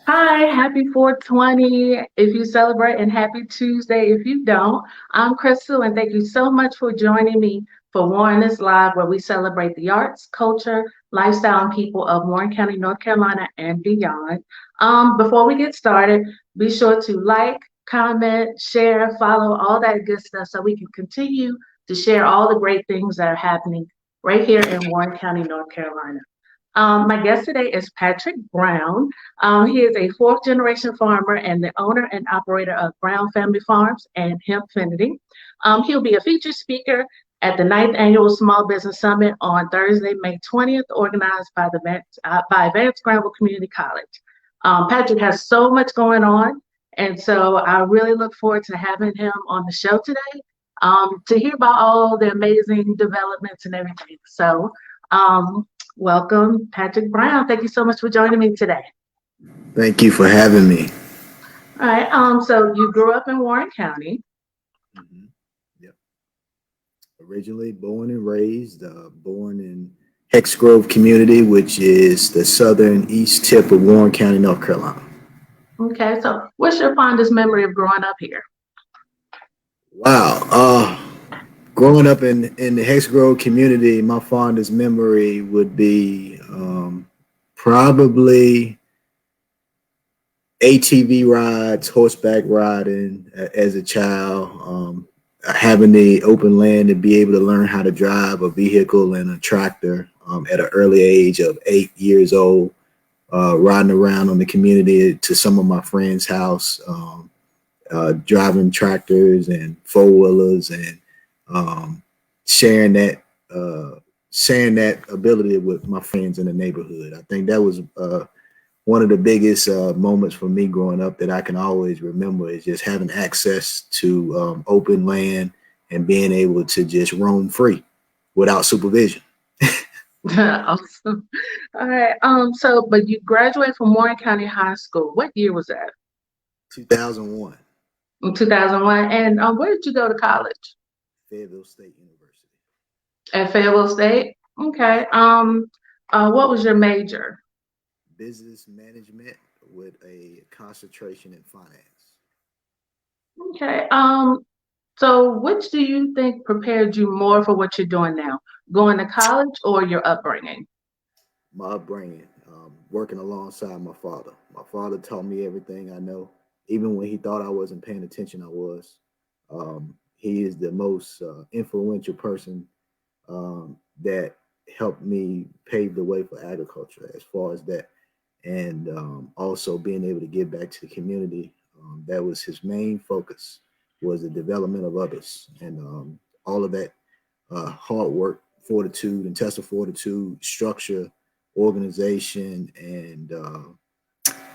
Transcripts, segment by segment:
Hi, happy 420 if you celebrate, and happy Tuesday if you don't. I'm Crystal, and thank you so much for joining me for Warrenist Live, where we celebrate the arts, culture, lifestyle, and people of Warren County, North Carolina, and beyond. Before we get started, be sure to like, comment, share, follow, all that good stuff so we can continue to share all the great things that are happening right here in Warren County, North Carolina. My guest today is Patrick Brown. He is a fourth generation farmer and the owner and operator of Brown Family Farms and Hempfinity. He'll be a featured speaker at the ninth annual Small Business Summit on Thursday, May 20th, organized by by Advanced Granville Community College. Patrick has so much going on, and so I really look forward to having him on the show today to hear about all the amazing developments and everything. So, um, welcome, Patrick Brown. Thank you so much for joining me today. Thank you for having me. All right. So you grew up in Warren County. hmm Yep. Originally born and raised, born in Hex Grove community, which is the southern east tip of Warren County, North Carolina. Okay. So what's your fondest memory of growing up here? Wow. Growing up in the Hex Grove community, my fondest memory would be probably ATV rides, horseback riding as a child, having the open land to be able to learn how to drive a vehicle and a tractor at an early age of 8 years old, riding around on the community to some of my friends' house, driving tractors and four wheelers and um, sharing that sharing that ability with my friends in the neighborhood. I think that was one of the biggest moments for me growing up that I can always remember is just having access to open land and being able to just roam free without supervision. Awesome. All right. So but you graduated from Warren County High School. What year was that? 2001, In 2001. And where did you go to college? Fayetteville State University. At Fayetteville State. Yes, Okay. What was your major? business management with a concentration in finance. Okay. So which do you think prepared you more for what you're doing now? Going to college or your upbringing? My upbringing, working alongside my father. My father taught me everything I know. Even when he thought I wasn't paying attention, I was. He is the most influential person that helped me pave the way for agriculture as far as that. And also being able to give back to the community. That was his main focus was the development of others. And all of that hard work, fortitude, intestinal fortitude, structure, organization, and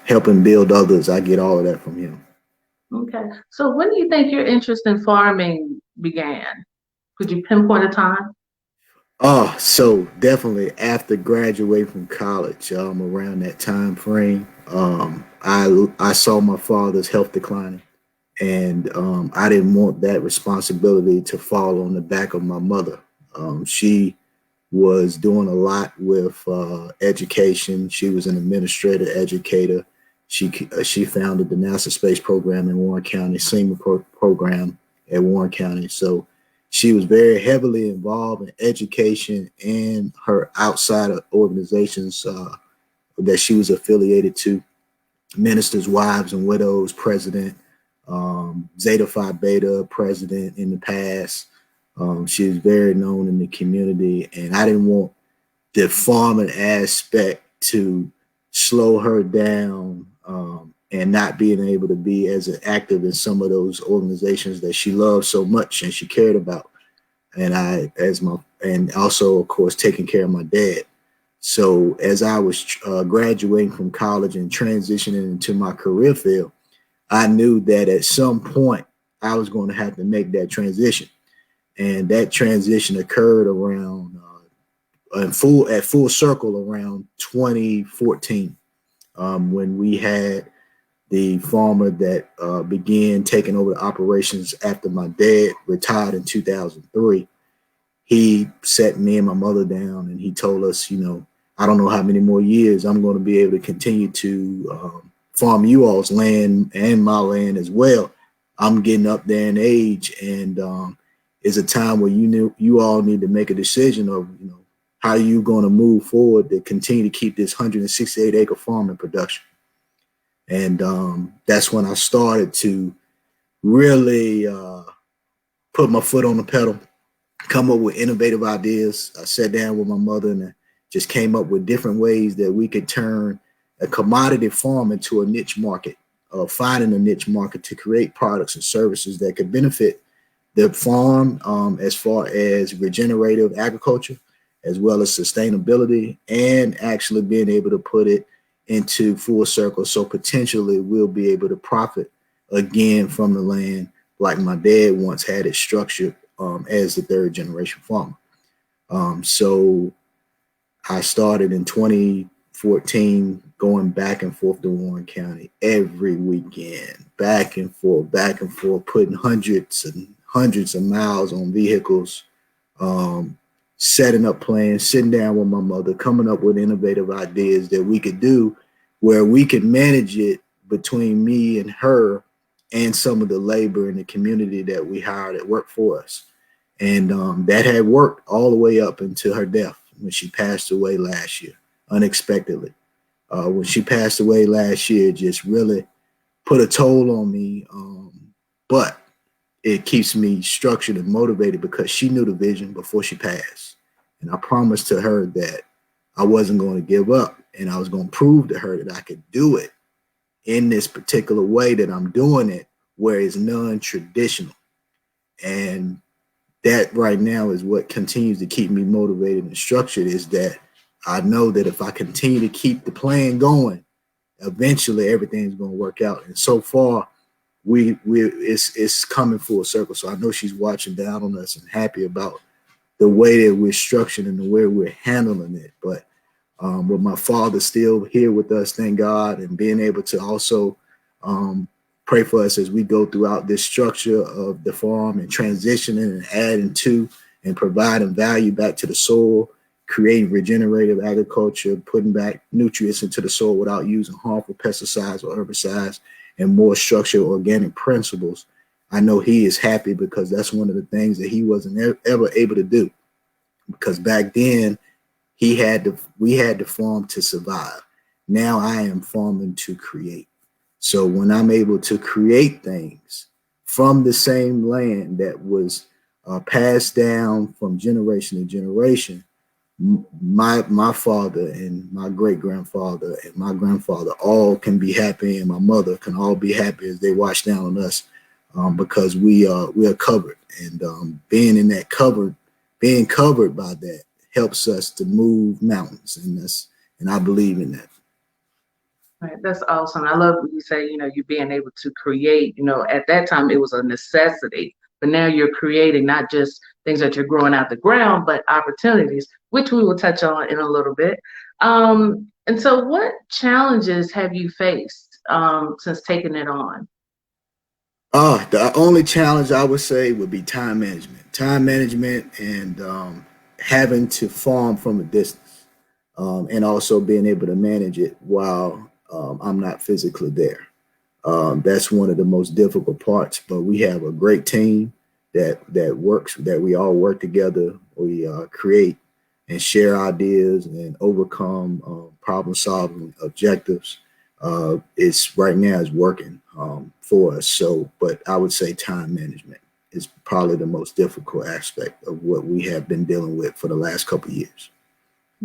helping build others. I get all of that from him. Okay. So when do you think your interest in farming began? Could you pinpoint a time? Oh, so definitely after graduating from college, around that time frame, I saw my father's health declining, and I didn't want that responsibility to fall on the back of my mother. She was doing a lot with education. She was an administrator, educator. She founded the NASA space program in Warren County, SEMA program at Warren County. So she was very heavily involved in education and her outside of organizations that she was affiliated to, Ministers' Wives and Widows President, Zeta Phi Beta President in the past. She was very known in the community, and I didn't want the farming aspect to slow her down and not being able to be as active in some of those organizations that she loved so much and she cared about. And and also, of course, taking care of my dad. So as I was graduating from college and transitioning into my career field, I knew that at some point I was going to have to make that transition, and that transition occurred around at full circle around 2014, when we had the farmer that began taking over the operations after my dad retired in 2003. He sat me and my mother down and he told us, I don't know how many more years I'm going to be able to continue to farm you all's land and my land as well. I'm getting up there in age, and it's a time where you all need to make a decision of how you going to move forward to continue to keep this 168-acre farm in production. And that's when I started to really put my foot on the pedal, come up with innovative ideas. I sat down with my mother and just came up with different ways that we could turn a commodity farm into a niche market, finding a niche market to create products and services that could benefit the farm as far as regenerative agriculture, as well as sustainability, and actually being able to put it into full circle. So potentially we'll be able to profit again from the land like my dad once had it structured as the third generation farmer. So I started in 2014 going back and forth to Warren County every weekend, back and forth, putting hundreds and hundreds of miles on vehicles, setting up plans, sitting down with my mother, coming up with innovative ideas that we could do where we could manage it between me and her and some of the labor in the community that we hired that worked for us. And that had worked all the way up until her death when she passed away last year, unexpectedly. When she passed away last year, it just really put a toll on me. But it keeps me structured and motivated because she knew the vision before she passed. And I promised to her that I wasn't going to give up, and I was going to prove to her that I could do it in this particular way that I'm doing it, where it's non-traditional. And that right now is what continues to keep me motivated and structured, is that I know that if I continue to keep the plan going, eventually everything's going to work out. And so far, it's coming full circle. So I know she's watching down on us and happy about the way that we're structured and the way we're handling it. But with my father still here with us, thank God, and being able to also pray for us as we go throughout this structure of the farm and transitioning and adding to and providing value back to the soil, creating regenerative agriculture, putting back nutrients into the soil without using harmful pesticides or herbicides, and more structured organic principles. I know he is happy because that's one of the things that he wasn't ever able to do, because back then we had to farm to survive. Now I am farming to create. So when I'm able to create things from the same land that was passed down from generation to generation, my father and my great grandfather and my grandfather all can be happy, and my mother can all be happy as they watch down on us, because we are covered, and being covered by that helps us to move mountains, and I believe in that. Right, that's awesome. I love what you say, you being able to create, at that time it was a necessity, but now you're creating not just things that you're growing out the ground, but opportunities, which we will touch on in a little bit. And so what challenges have you faced since taking it on? The only challenge I would say would be time management, and having to farm from a distance, and also being able to manage it while I'm not physically there. That's one of the most difficult parts, but we have a great team that works, that we all work together. We create and share ideas and overcome problem solving objectives. It's right now is working for us. So, but I would say time management is probably the most difficult aspect of what we have been dealing with for the last couple of years.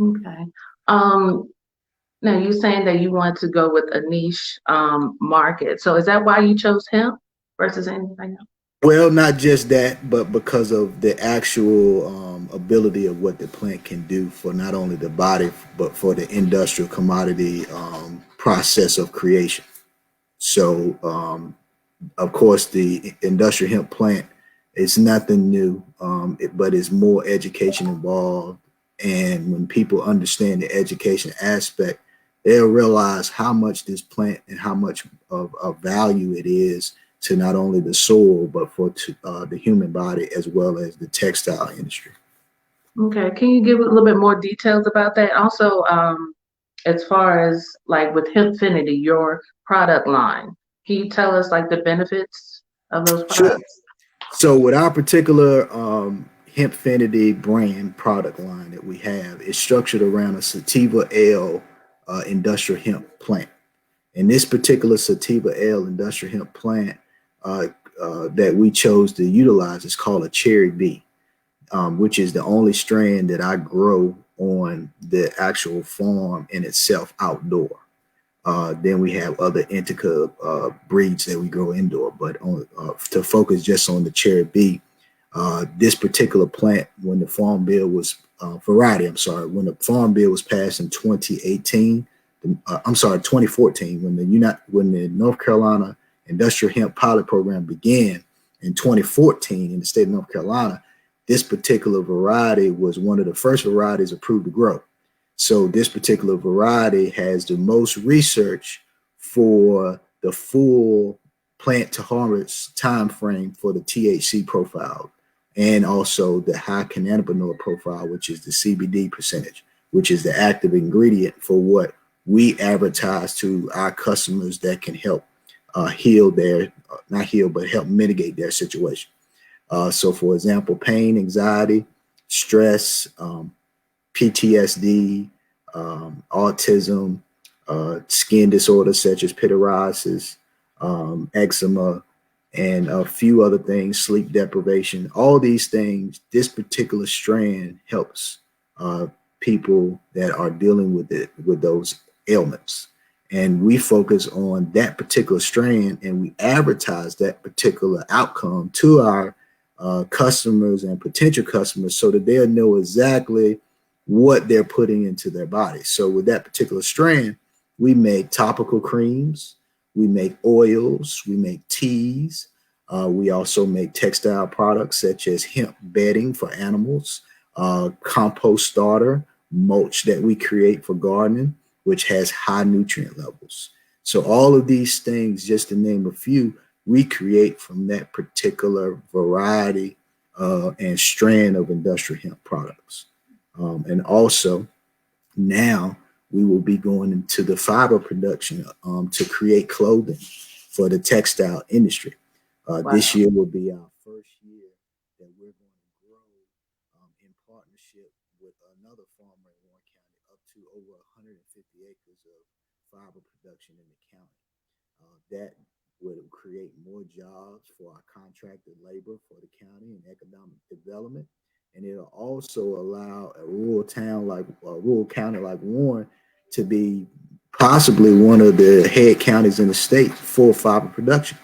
Okay. Now you're saying that you want to go with a niche market. So is that why you chose hemp versus anything else? Well, not just that, but because of the actual ability of what the plant can do for not only the body, but for the industrial commodity process of creation. So, of course, the industrial hemp plant is nothing new, but it's more education involved. And when people understand the education aspect, they'll realize how much this plant and how much of value it is to not only the soil, but for the human body, as well as the textile industry. Okay, can you give a little bit more details about that? Also, as far as like with Hempfinity, your product line. Can you tell us like the benefits of those Sure. products? So with our particular Hempfinity brand product line that we have, it's structured around a sativa L industrial hemp plant. And this particular sativa L industrial hemp plant uh, that we chose to utilize is called a cherry B, which is the only strand that I grow on the actual farm in itself outdoor. Then we have other indica breeds that we grow indoor, but to focus just on the cherry B, this particular plant, when the farm bill was variety, I'm sorry, when the farm bill was passed in 2018, I'm sorry, 2014, when the North Carolina Industrial Hemp Pilot Program began in 2014 in the state of North Carolina, this particular variety was one of the first varieties approved to grow. So this particular variety has the most research for the full plant to harvest time frame for the THC profile and also the high cannabinoid profile, which is the CBD percentage, which is the active ingredient for what we advertise to our customers that can help heal their, not heal, but help mitigate their situation. So for example, pain, anxiety, stress, PTSD, autism, skin disorders such as pityriasis, eczema, and a few other things, sleep deprivation, all these things, this particular strand helps people that are dealing with it, with those ailments. And we focus on that particular strand and we advertise that particular outcome to our customers and potential customers so that they'll know exactly what they're putting into their body. So with that particular strand, we make topical creams, we make oils, we make teas. We also make textile products such as hemp bedding for animals, compost starter, mulch that we create for gardening, which has high nutrient levels. So all of these things, just to name a few, we create from that particular variety and strand of industrial hemp products. And also now we will be going into the fiber production to create clothing for the textile industry. This Wow. year will be our first year that we're going to grow in partnership with another farmer in Warren County up to over 150 acres of fiber production in the county. That will create more jobs for our contracted labor for the county and economic development. And it'll also allow a rural county like Warren to be possibly one of the head counties in the state for fiber production.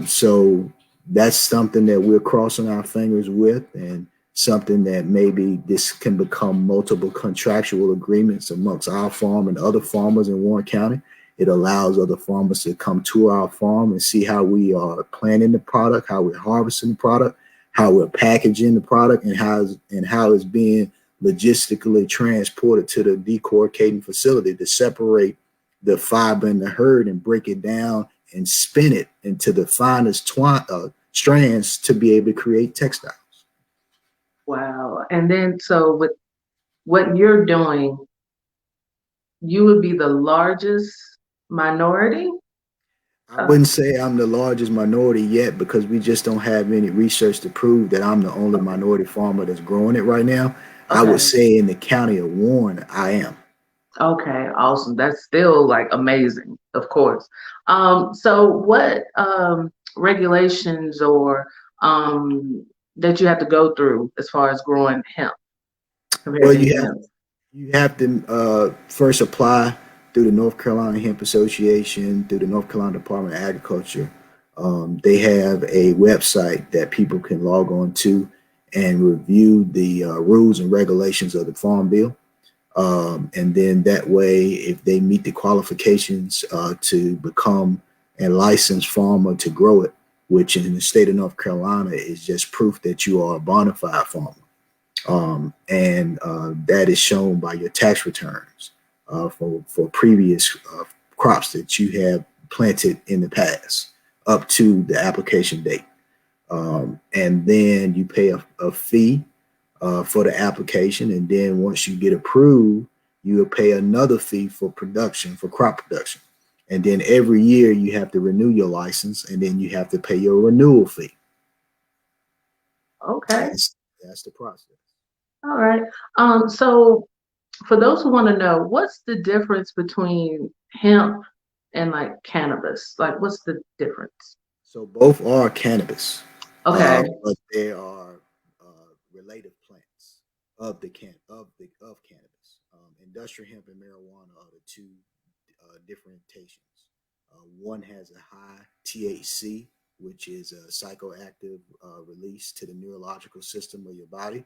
So that's something that we're crossing our fingers with, and something that maybe this can become multiple contractual agreements amongst our farm and other farmers in Warren County. It allows other farmers to come to our farm and see how we are planting the product, how we're harvesting the product, how we're packaging the product, and how it's being logistically transported to the decorticating facility to separate the fiber and the herd and break it down and spin it into the finest strands to be able to create textiles. Wow. And then so with what you're doing, you would be the largest minority? I wouldn't say I'm the largest minority yet because we just don't have any research to prove that I'm the only minority farmer that's growing it right now. I would Okay. say in the county of Warren, I am. Okay, awesome. That's still like amazing, of course. So what regulations or that you have to go through as far as growing hemp compared Well, to anything else? you have to first apply through the North Carolina Hemp Association, through the North Carolina Department of Agriculture. They have a website that people can log on to and review the rules and regulations of the Farm Bill. And then that way, if they meet the qualifications to become a licensed farmer to grow it, which in the state of North Carolina is just proof that you are a bona fide farmer. And that is shown by your tax returns for previous crops that you have planted in the past up to the application date. And then you pay a fee for the application. And then once you get approved, you will pay another fee for production, for crop production. And then every year you have to renew your license, and then you have to pay your renewal fee. Okay. That's the process. All right. So for those who want to know, what's the difference between hemp and like cannabis? Like, what's the difference? So both are cannabis, Okay. but they are related plants of cannabis. Industrial hemp and marijuana are the two differentiations. One has a high THC, which is a psychoactive release to the neurological system of your body,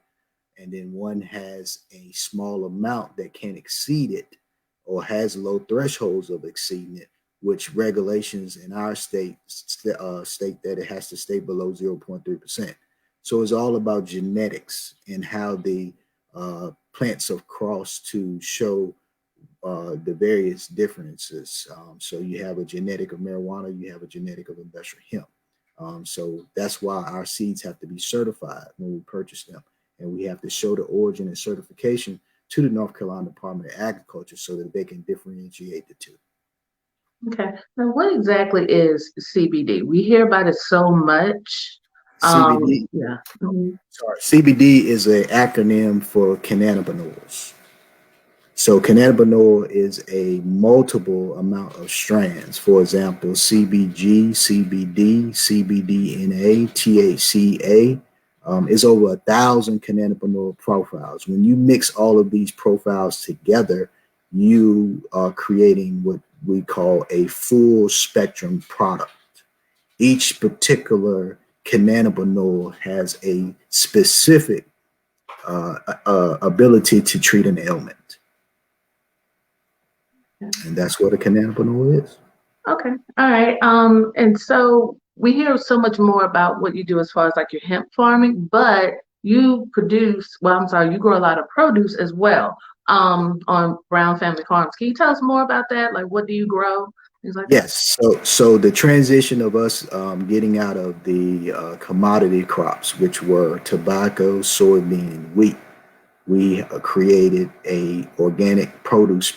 and then one has a small amount that can't exceed it or has low thresholds of exceeding it, which regulations in our state that it has to stay below 0.3%. So it's all about genetics and how the plants are crossed to show the various differences. So you have a genetic of marijuana, you have a genetic of industrial hemp. So that's why our seeds have to be certified when we purchase them. And we have to show the origin and certification to the North Carolina Department of Agriculture so that they can differentiate the two. Okay. Now, what exactly is CBD? We hear about it so much. CBD, Yeah. Mhm. sorry, CBD is an acronym for cannabinoids. So cannabinol is a multiple amount of strands. For example, CBG, CBD, CBDNA, THCA is over 1,000 cannabinol profiles. When you mix all of these profiles together, you are creating what we call a full spectrum product. Each particular cannabinol has a specific ability to treat an ailment. And that's what a cannabinoid is. Okay. All right. And so we hear so much more about what you do as far as like your hemp farming, but you produce, well, I'm sorry, you grow a lot of produce as well, on Brown Family Farms. Can you tell us more about that? Like, what do you grow? Things like that. Yes. So the transition of us getting out of the commodity crops, which were tobacco, soybean, and wheat, we created a organic produce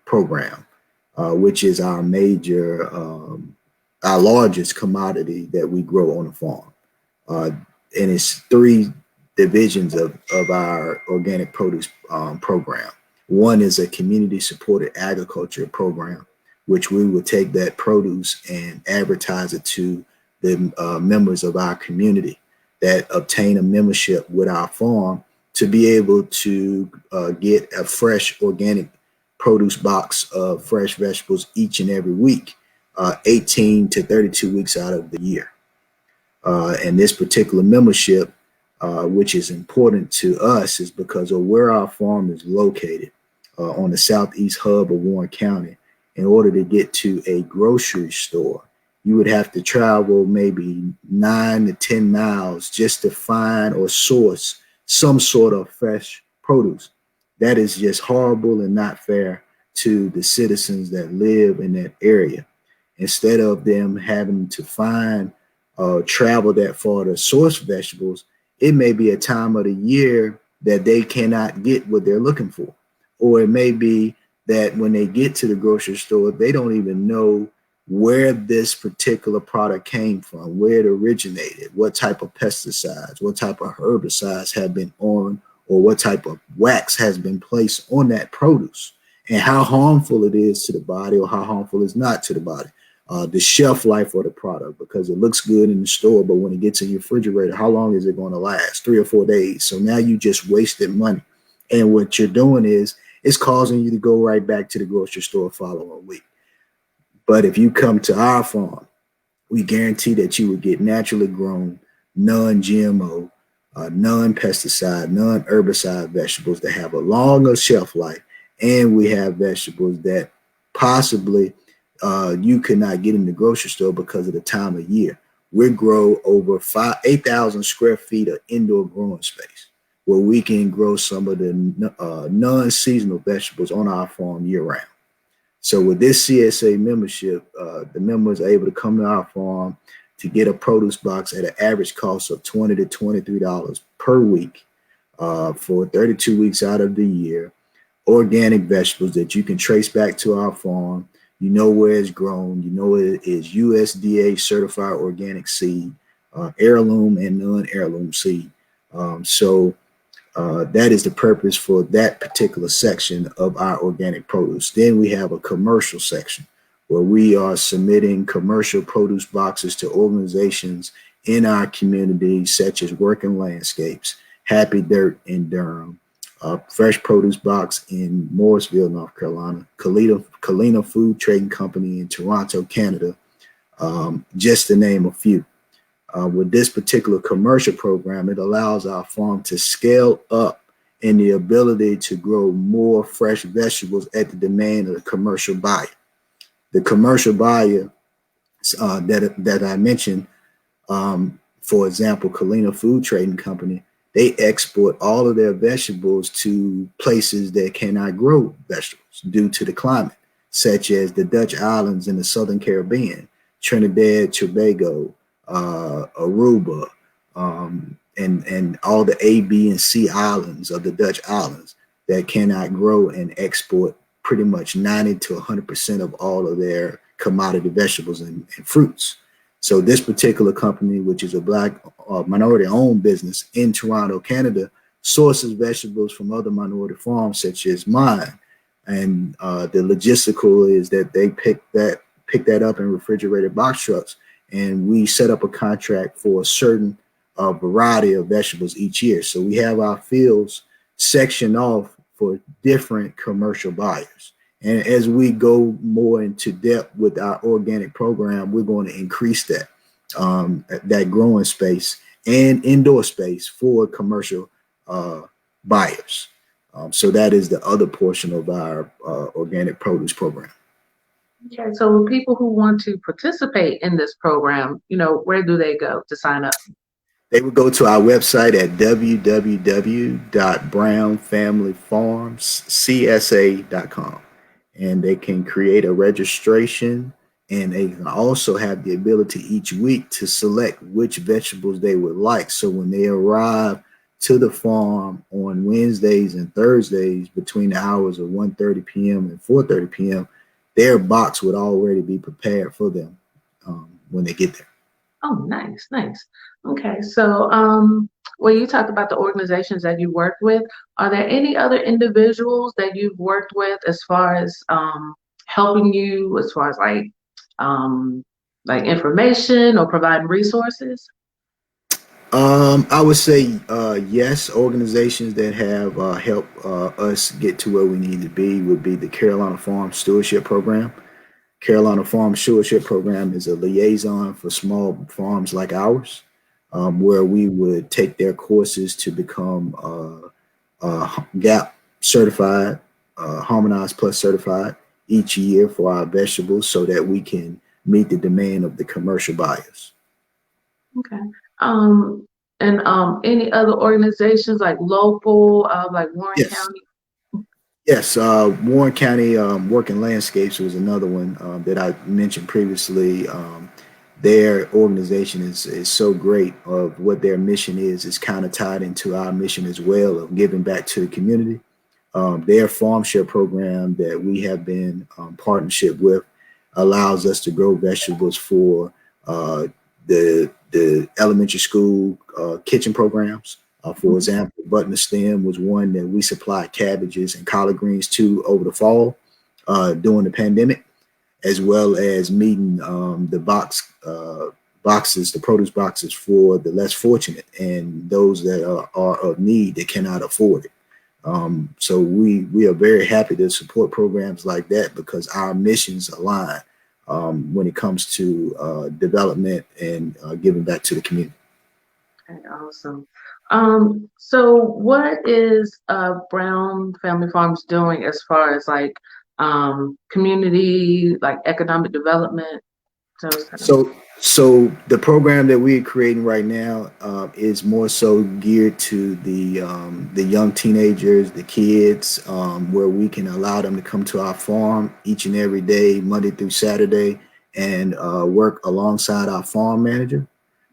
program, which is our largest commodity that we grow on the farm. Uh, and it's three divisions of our organic produce program. One is a community supported agriculture program, which we would take that produce and advertise it to the members of our community that obtain a membership with our farm to be able to get a fresh organic produce box of fresh vegetables each and every week, 18 to 32 weeks out of the year. And this particular membership, which is important to us, is because of where our farm is located on the southeast hub of Warren County. In order to get to a grocery store, you would have to travel maybe 9 to 10 miles just to find or source some sort of fresh produce. That is just horrible and not fair to the citizens that live in that area. Instead of them having to find travel that far to source vegetables, it may be a time of the year that they cannot get what they're looking for. Or it may be that when they get to the grocery store, they don't even know where this particular product came from, where it originated, what type of pesticides, what type of herbicides have been on, or what type of wax has been placed on that produce, and how harmful it is to the body or how harmful it's not to the body. The shelf life of the product, because it looks good in the store, but when it gets in your refrigerator, how long is it going to last? 3 or 4 days. So now you just wasted money. And what you're doing is it's causing you to go right back to the grocery store following week. But if you come to our farm, we guarantee that you will get naturally grown, non-GMO, non-pesticide, non-herbicide vegetables that have a longer shelf life. And we have vegetables that possibly you could not get in the grocery store because of the time of year. We grow over 8,000 square feet of indoor growing space where we can grow some of the non-seasonal vegetables on our farm year round. So with this CSA membership, the members are able to come to our farm to get a produce box at an average cost of $20 to $23 per week for 32 weeks out of the year. organic vegetables that you can trace back to our farm. You know where it's grown. You know it is USDA certified organic seed, heirloom and non-heirloom seed. So that is the purpose for that particular section of our organic produce. Then we have a commercial section where we are submitting commercial produce boxes to organizations in our community, such as Working Landscapes, Happy Dirt in Durham, Fresh Produce Box in Morrisville, North Carolina, Kalina Food Trading Company in Toronto, Canada, just to name a few. With this particular commercial program, it allows our farm to scale up in the ability to grow more fresh vegetables at the demand of the commercial buyer. The commercial buyer that I mentioned, for example, Kalina Food Trading Company, they export all of their vegetables to places that cannot grow vegetables due to the climate, such as the Dutch islands in the Southern Caribbean, Trinidad, Tobago, Aruba, and all the A, B, and C islands of the Dutch islands that cannot grow and export pretty much 90 to 100% of all of their commodity vegetables and fruits. So this particular company, which is a Black minority-owned business in Toronto, Canada, sources vegetables from other minority farms such as mine. And the logistical is that they pick that up in refrigerated box trucks, and we set up a contract for a certain variety of vegetables each year. So we have our fields sectioned off for different commercial buyers. And as we go more into depth with our organic program, we're going to increase that growing space and indoor space for commercial buyers. So that is the other portion of our organic produce program. Okay, so people who want to participate in this program, where do they go to sign up? They would go to our website at www.brownfamilyfarmscsa.com, and they can create a registration, and they can also have the ability each week to select which vegetables they would like. So when they arrive to the farm on Wednesdays and Thursdays between the hours of 1:30 p.m. and 4:30 p.m., their box would already be prepared for them when they get there. Oh, nice, nice. Okay, so well, you talked about the organizations that you work with. Are there any other individuals that you've worked with as far as helping you, as far as like information or providing resources? I would say yes. Organizations that have helped us get to where we need to be would be the Carolina Farm Stewardship Program. Carolina Farm Stewardship Program is a liaison for small farms like ours, where we would take their courses to become GAP certified, Harmonized Plus certified each year for our vegetables so that we can meet the demand of the commercial buyers. Okay. And any other organizations like local, like Warren Yes. County? Yes, Warren County Working Landscapes was another one that I mentioned previously. Their organization is so great of what their mission is. It's kind of tied into our mission as well of giving back to the community. Their farm share program that we have been partnership with allows us to grow vegetables for the elementary school kitchen programs. For example, Button the Stem was one that we supplied cabbages and collard greens to over the fall during the pandemic, as well as meeting the boxes, the produce boxes for the less fortunate and those that are of need that cannot afford it. So we are very happy to support programs like that because our missions align when it comes to development and giving back to the community. Okay, awesome. So what is Brown Family Farms doing as far as like community, like economic development? So the program that we're creating right now is more so geared to the young teenagers, the kids, where we can allow them to come to our farm each and every day, Monday through Saturday, and work alongside our farm manager.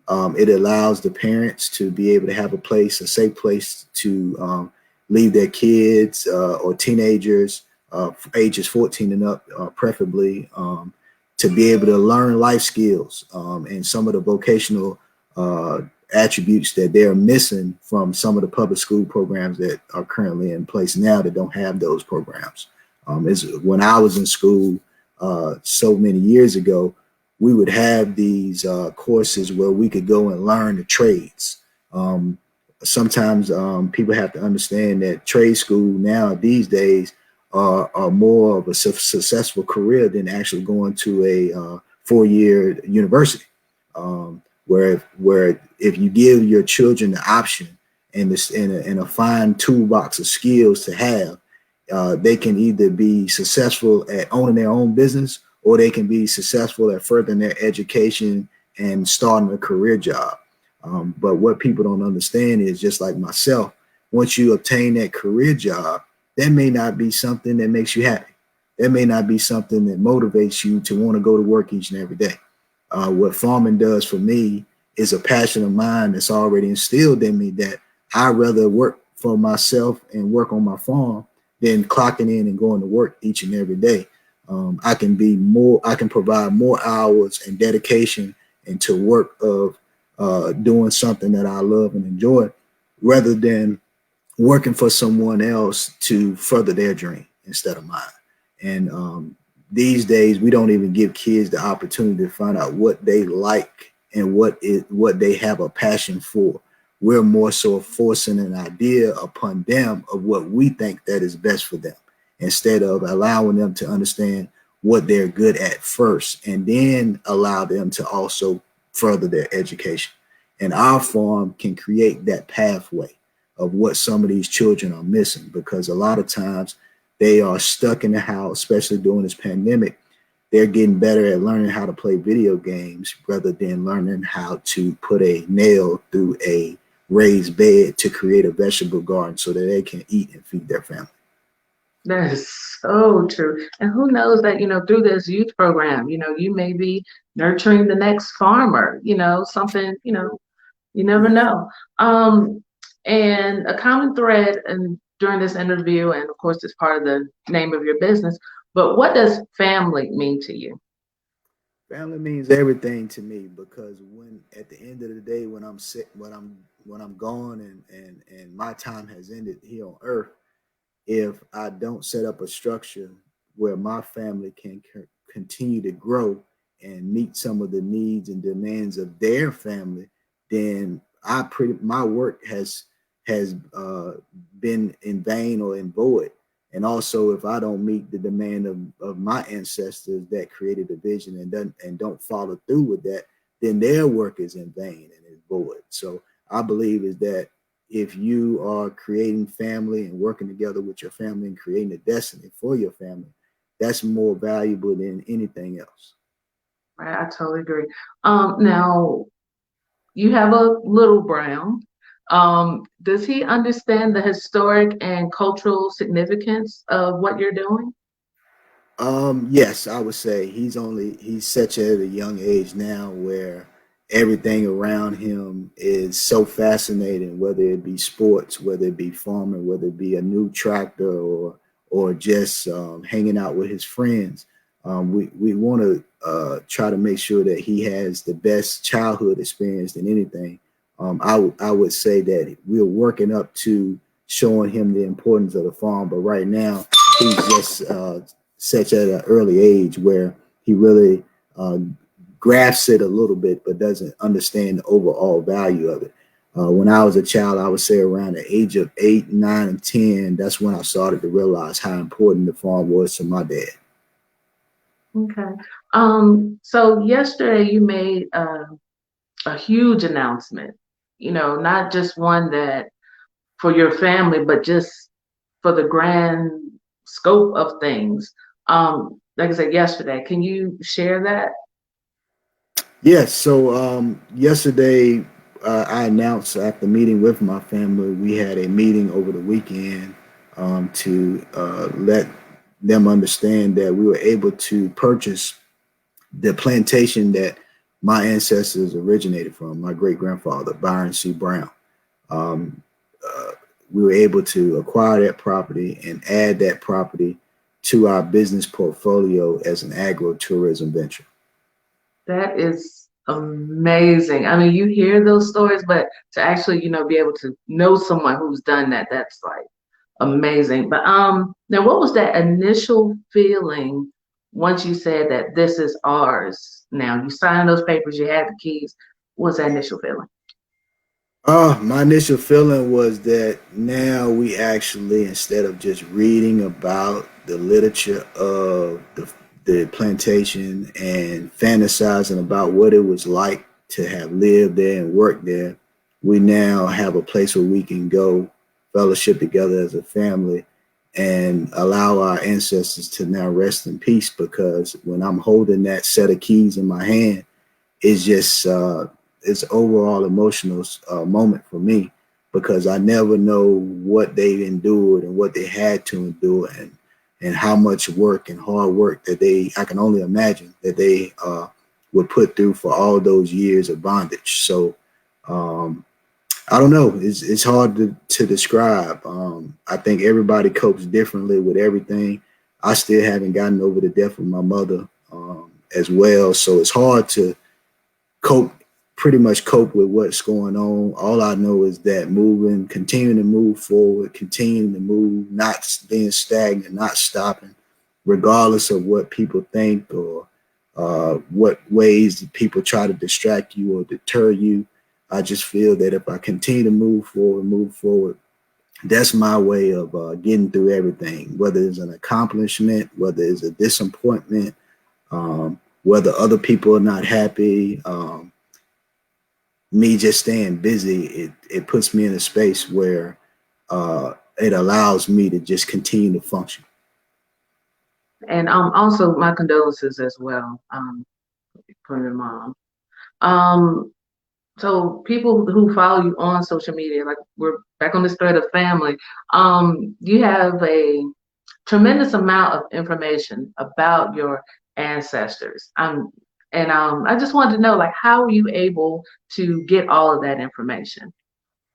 It allows the parents to be able to have a safe place to leave their kids or teenagers, ages 14 and up, preferably, to be able to learn life skills and some of the vocational attributes that they're missing from some of the public school programs that are currently in place now that don't have those programs. Is when I was in school so many years ago, we would have these courses where we could go and learn the trades. Sometimes people have to understand that trade school now these days are more of a successful career than actually going to a 4-year university. Where if you give your children the option and this in a fine toolbox of skills to have, they can either be successful at owning their own business, or they can be successful at furthering their education and starting a career job. But what people don't understand is, just like myself, once you obtain that career job, that may not be something that makes you happy. That may not be something that motivates you to want to go to work each and every day. What farming does for me is a passion of mine that's already instilled in me, that I'd rather work for myself and work on my farm than clocking in and going to work each and every day. I can provide more hours and dedication into work of doing something that I love and enjoy, rather than working for someone else to further their dream instead of mine. And these days, we don't even give kids the opportunity to find out what they like and what they have a passion for. We're more so forcing an idea upon them of what we think that is best for them, instead of allowing them to understand what they're good at first, and then allow them to also further their education. And our farm can create that pathway of what some of these children are missing, because a lot of times they are stuck in the house, especially during this pandemic. They're getting better at learning how to play video games rather than learning how to put a nail through a raised bed to create a vegetable garden so that they can eat and feed their family. That is so true. And who knows that, through this youth program, you may be nurturing the next farmer, something, you never Yes. know. And a common thread and during this interview, and of course, it's part of the name of your business, but what does family mean to you? Family means everything to me, because when at the end of the day, when I'm sick, when I'm gone and my time has ended here on earth, if I don't set up a structure where my family can continue to grow and meet some of the needs and demands of their family, then my work has been in vain or in void. And also, if I don't meet the demand of my ancestors that created the vision and don't follow through with that, then their work is in vain and is void. So I believe is that if you are creating family and working together with your family and creating a destiny for your family, that's more valuable than anything else. Right, I totally agree. Now you have a little brown. Does he understand the historic and cultural significance of what you're doing? Yes, I would say he's such at a young age now where everything around him is so fascinating, whether it be sports, whether it be farming, whether it be a new tractor, or just hanging out with his friends. We want to try to make sure that he has the best childhood experience than anything. I would say that we're working up to showing him the importance of the farm, but right now he's just such at an early age where he really uh, grasps it a little bit, but doesn't understand the overall value of it. When I was a child, I would say around the age of 8, 9, and 10, that's when I started to realize how important the farm was to my dad. Okay. So yesterday you made a huge announcement, not just one that for your family, but just for the grand scope of things. Like I said yesterday, can you share that? Yes. So yesterday, I announced after meeting with my family, we had a meeting over the weekend to let them understand that we were able to purchase the plantation that my ancestors originated from, my great grandfather, Byron C. Brown. Um, uh, we were able to acquire that property and add that property to our business portfolio as an agro-tourism venture. That is amazing. I mean, you hear those stories, but to actually, be able to know someone who's done that, that's like amazing. But now what was that initial feeling once you said that this is ours now? You signed those papers, you had the keys. What was that initial feeling? My initial feeling was that now we actually, instead of just reading about the literature of the plantation and fantasizing about what it was like to have lived there and worked there, we now have a place where we can go fellowship together as a family and allow our ancestors to now rest in peace. Because when I'm holding that set of keys in my hand, it's just it's overall emotional moment for me, because I never know what they endured and what they had to endure, and how much work and hard work that I can only imagine that they would put through for all those years of bondage. So I don't know. It's hard to describe. I think everybody copes differently with everything. I still haven't gotten over the death of my mother as well. So it's hard to pretty much cope with what's going on. All I know is that continuing to move forward, continuing to move, not being stagnant, not stopping, regardless of what people think or what ways people try to distract you or deter you. I just feel that if I continue to move forward, that's my way of getting through everything, whether it's an accomplishment, whether it's a disappointment, whether other people are not happy. Me just staying busy, it puts me in a space where it allows me to just continue to function. And also my condolences as well, for your mom. Um, so people who follow you on social media, like we're back on this thread of family, you have a tremendous amount of information about your ancestors. I just wanted to know, like, how are you able to get all of that information?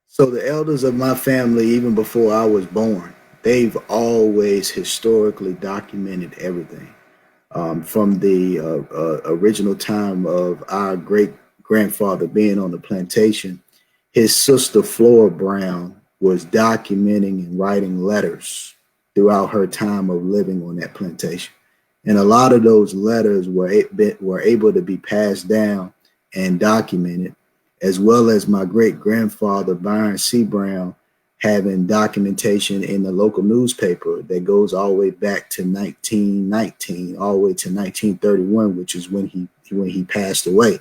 So the elders of my family, even before I was born, they've always historically documented everything. From the original time of our great grandfather being on the plantation, his sister Flora Brown was documenting and writing letters throughout her time of living on that plantation. And a lot of those letters were able to be passed down and documented, as well as my great grandfather, Byron C. Brown, having documentation in the local newspaper that goes all the way back to 1919, all the way to 1931, which is when he passed away,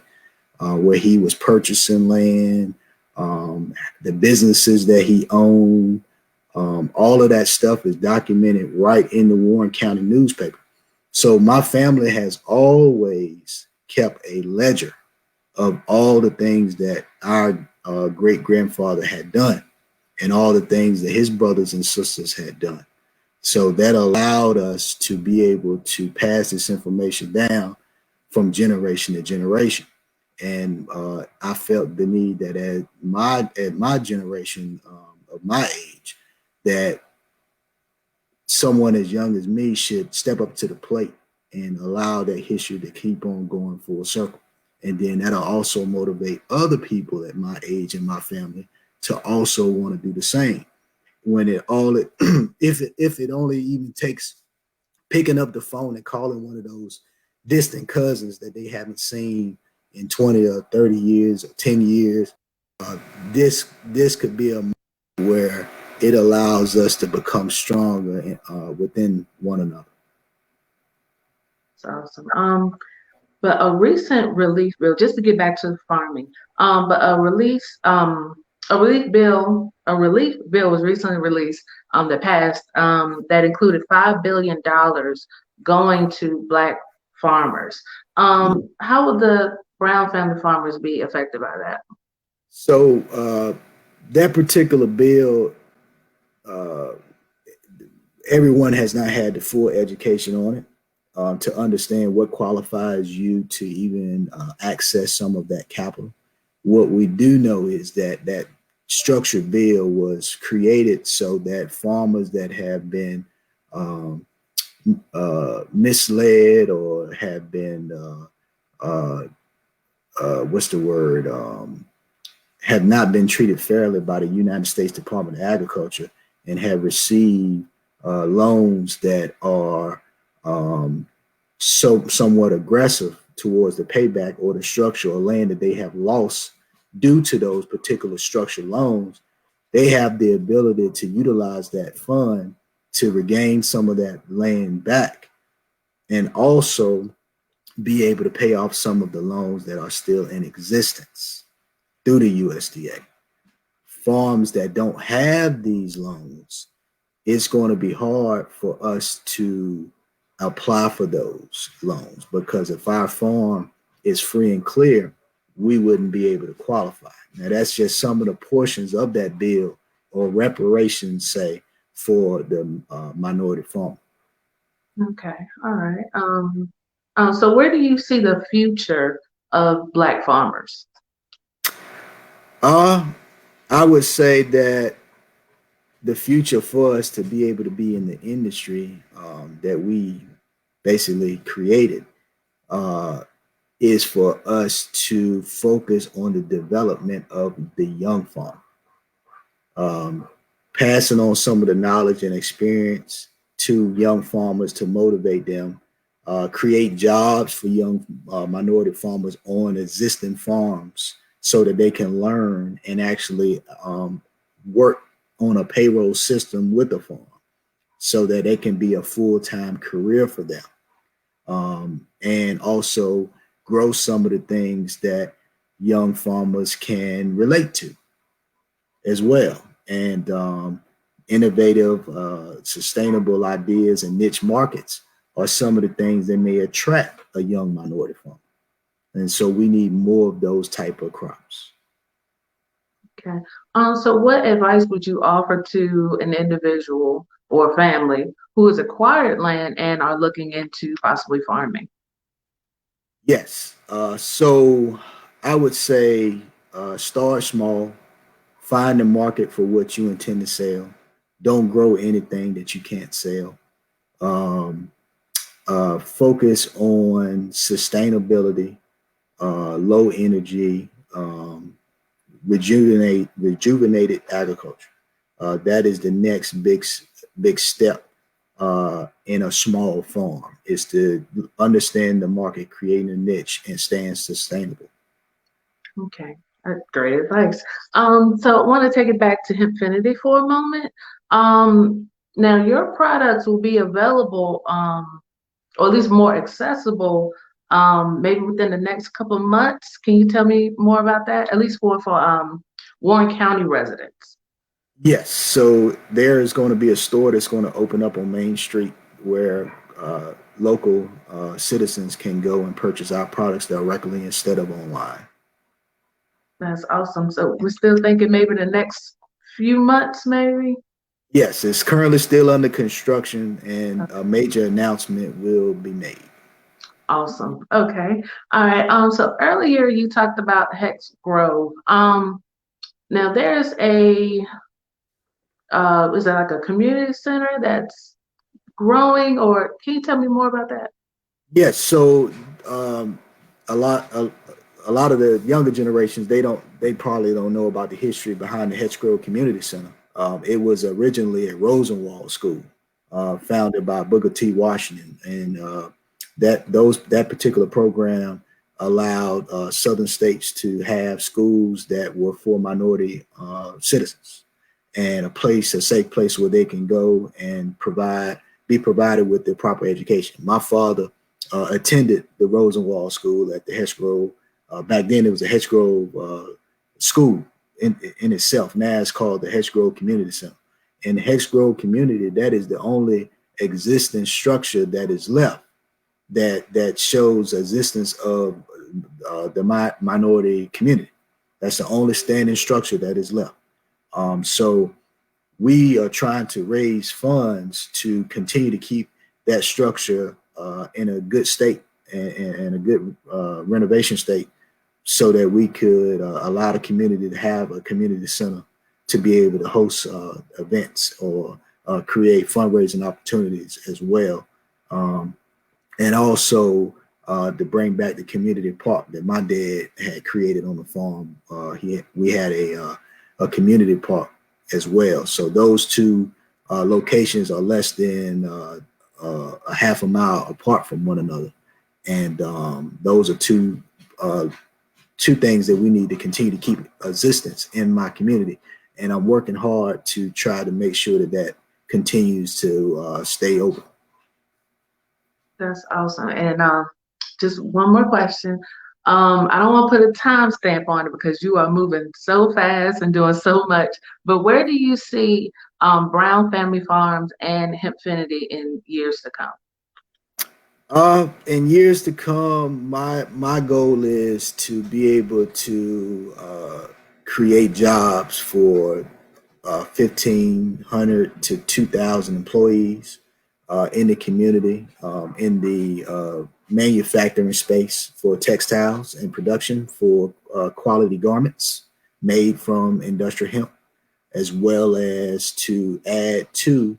where he was purchasing land, the businesses that he owned. All of that stuff is documented right in the Warren County newspaper. So my family has always kept a ledger of all the things that our great grandfather had done and all the things that his brothers and sisters had done. So that allowed us to be able to pass this information down from generation to generation. And I felt the need that at my generation of my age, that someone as young as me should step up to the plate and allow that history to keep on going full circle. And then that'll also motivate other people at my age and my family to also want to do the same. When if it only even takes picking up the phone and calling one of those distant cousins that they haven't seen in 20 or 30 years or 10 years, uh, this could be a moment where it allows us to become stronger within one another. That's awesome. But a recent relief bill, just to get back to farming, but a relief bill was recently released, that passed, that included $5 billion going to Black farmers. How would the Brown family farmers be affected by that? So that particular bill, uh, everyone has not had the full education on it to understand what qualifies you to even access some of that capital. What we do know is that structured bill was created so that farmers that have been um, misled or have been what's the word have not been treated fairly by the United States Department of Agriculture and have received loans that are somewhat aggressive towards the payback or the structure or land that they have lost due to those particular structured loans, they have the ability to utilize that fund to regain some of that land back and also be able to pay off some of the loans that are still in existence through the USDA. Farms that don't have these loans, it's going to be hard for us to apply for those loans because if our farm is free and clear, we wouldn't be able to qualify. Now, that's just some of the portions of that bill or reparations, say, for the minority farm. Okay, all right. So where do you see the future of Black farmers? Uh, I would say that the future for us to be able to be in the industry that we basically created uh, is for us to focus on the development of the young farm, um, passing on some of the knowledge and experience to young farmers to motivate them, create jobs for young minority farmers on existing farms so that they can learn and actually work on a payroll system with the farm so that it can be a full-time career for them. And also grow some of the things that young farmers can relate to as well. And innovative, sustainable ideas and niche markets are some of the things that may attract a young minority farmer. And so we need more of those type of crops. Okay. So what advice would you offer to an individual or family who has acquired land and are looking into possibly farming? Yes. So I would say start small, find the market for what you intend to sell. Don't grow anything that you can't sell. Um, Focus on sustainability, low energy, rejuvenated agriculture. That is the next big step in a small farm is to understand the market, creating a niche, and staying sustainable. Okay, that's great advice. So I want to take it back to Hempfinity for a moment. Now your products will be available, or at least more accessible, maybe within the next couple of months. Can you tell me more about that? At least for Warren County residents. Yes, so there is going to be a store that's going to open up on Main Street where local citizens can go and purchase our products directly instead of online. That's awesome. So we're still thinking maybe the next few months, maybe. Yes, it's currently still under construction and a major announcement will be made. Awesome. Okay. All right. So earlier you talked about Hex Grove. Now there's is that like a community center that's growing, or can you tell me more about that? Yes, so um, a lot a lot of the younger generations they probably don't know about the history behind the Hedge Community Center. It was originally a Rosenwald school, founded by Booker T. Washington, and that particular program allowed southern states to have schools that were for minority citizens and a safe place where they can go and be provided with the proper education. My father attended the Rosenwald School at the Hedge Grove. Back then, it was a Hedge Grove school in itself. Now it's called the Hedge Grove Community Center. In the Hedge Grove community, that is the only existing structure that is left that shows existence of the minority community. That's the only standing structure that is left. So we are trying to raise funds to continue to keep that structure in a good state and a good renovation state so that we could allow the community to have a community center to be able to host events or create fundraising opportunities as well. And also to bring back the community park that my dad had created on the farm. We had a community park as well. So those two locations are less than a half a mile apart from one another, and those are two things that we need to continue to keep existence in my community. And I'm working hard to try to make sure that that continues to stay open. That's awesome. And just one more question. I don't want to put a timestamp on it because you are moving so fast and doing so much. But where do you see Brown Family Farms and Hempfinity in years to come? In years to come, my goal is to be able to create jobs for 1,500 to 2,000 employees in the community, in the manufacturing space for textiles and production for quality garments made from industrial hemp, as well as to add to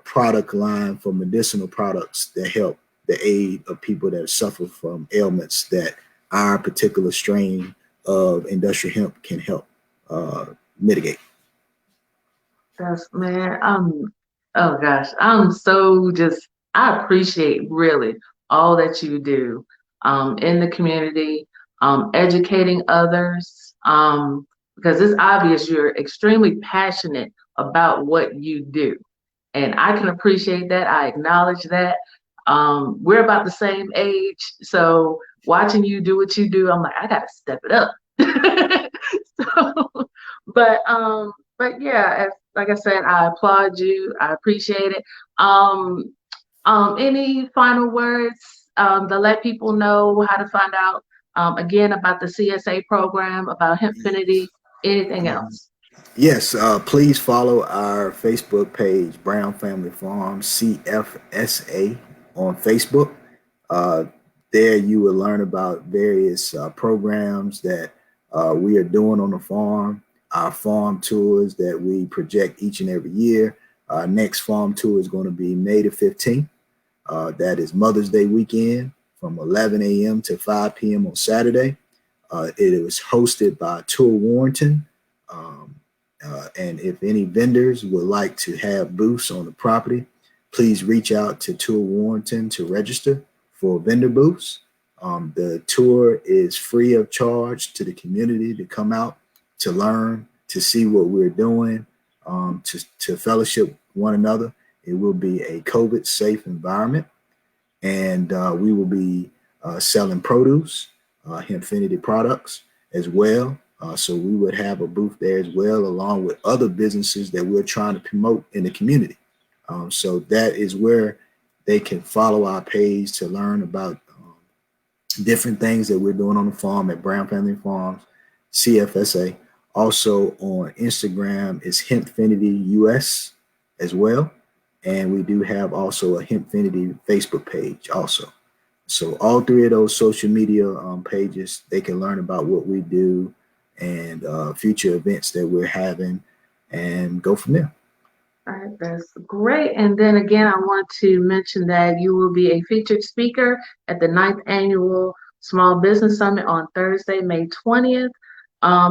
product line for medicinal products that help the aid of people that suffer from ailments that our particular strain of industrial hemp can help mitigate. That's man, oh gosh, I appreciate really all that you do in the community, educating others, because it's obvious you're extremely passionate about what you do. And I can appreciate that. I acknowledge that. We're about the same age, so watching you do what you do, I'm like, I gotta step it up. So, but yeah, like I said, I applaud you. I appreciate it. Um, any final words to let people know how to find out again about the CSA program, about Hempfinity, anything else? Yes, please follow our Facebook page, Brown Family Farms CFSA, on Facebook. Uh, there you will learn about various programs that we are doing on the farm, our farm tours that we project each and every year. Our next farm tour is going to be May the 15th. That is Mother's Day weekend from 11 a.m. to 5 p.m. on Saturday. It was hosted by Tour Warrenton. Um, and if any vendors would like to have booths on the property, please reach out to Tour Warrenton to register for vendor booths. The tour is free of charge to the community to come out, to learn, to see what we're doing, to fellowship one another. It will be a COVID safe environment, and we will be selling produce, Hempfinity products as well. So we would have a booth there as well, along with other businesses that we're trying to promote in the community. So that is where they can follow our page to learn about different things that we're doing on the farm at Brown Family Farms, CFSA. Also on Instagram is Hempfinity US as well. And we do have also a Hempfinity Facebook page also. So all three of those social media pages, they can learn about what we do and future events that we're having and go from there. All right, that's great. And then again, I want to mention that you will be a featured speaker at the 9th Annual Small Business Summit on Thursday, May 20th.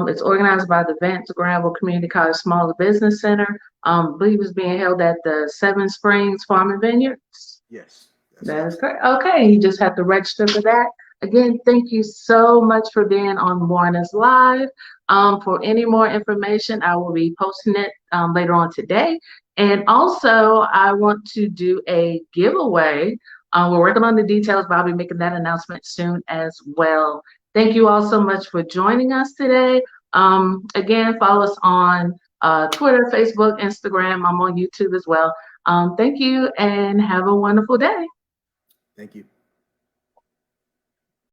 It's organized by the Vance Granville Community College Small Business Center. I believe it's being held at the Seven Springs Farm and Vineyards. Yes. That is correct. Okay, you just have to register for that. Again, thank you so much for being on Warrenist Live. For any more information, I will be posting it later on today. And also, I want to do a giveaway. We're working on the details, but I'll be making that announcement soon as well. Thank you all so much for joining us today. Again, follow us on Twitter, Facebook, Instagram. I'm on YouTube as well. Thank you and have a wonderful day. Thank you.